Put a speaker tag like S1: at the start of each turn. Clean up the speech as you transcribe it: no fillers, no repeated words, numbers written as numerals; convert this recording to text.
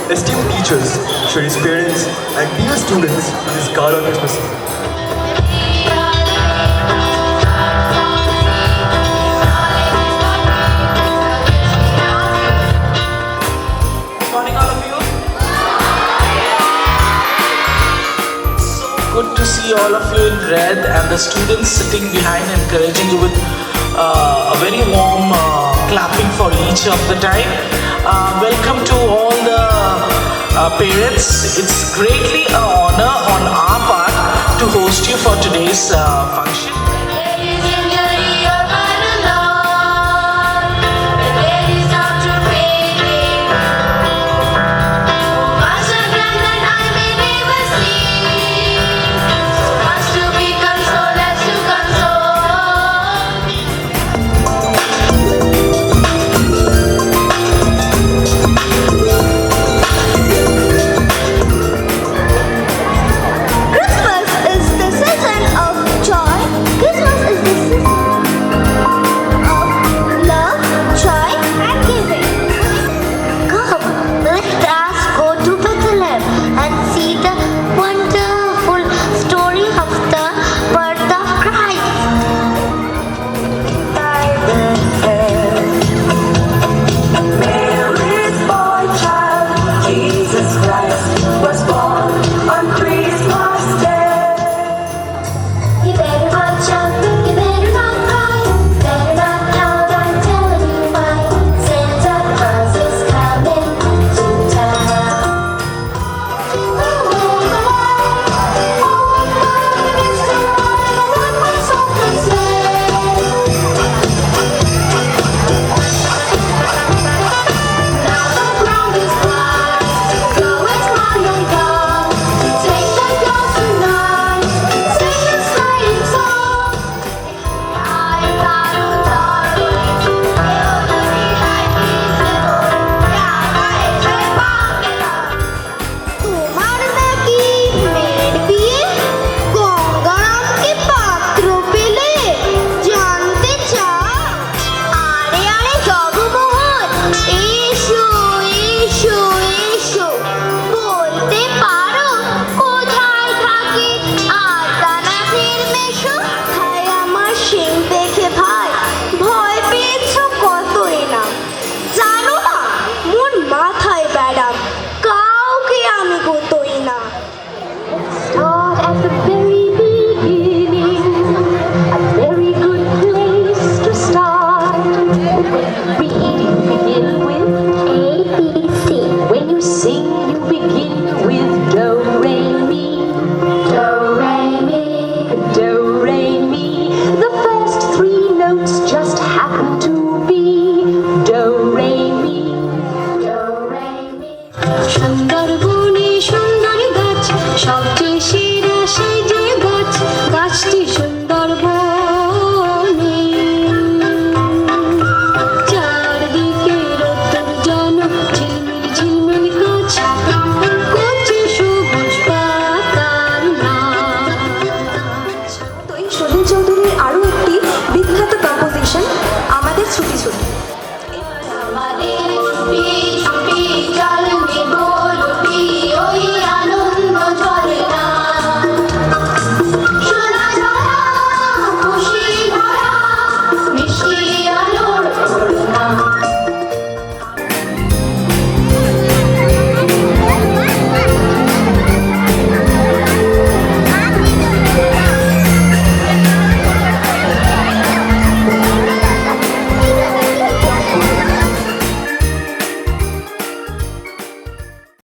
S1: esteemed teachers, Shari's parents, and dear students in this Gala Christmas season.
S2: Morning, all of you. So good to see all of you in red and the students sitting behind encouraging you with a very warm clapping for each of the time. Welcome to all the parents. It's greatly an honor on our part to host you for today's function.
S3: Mishi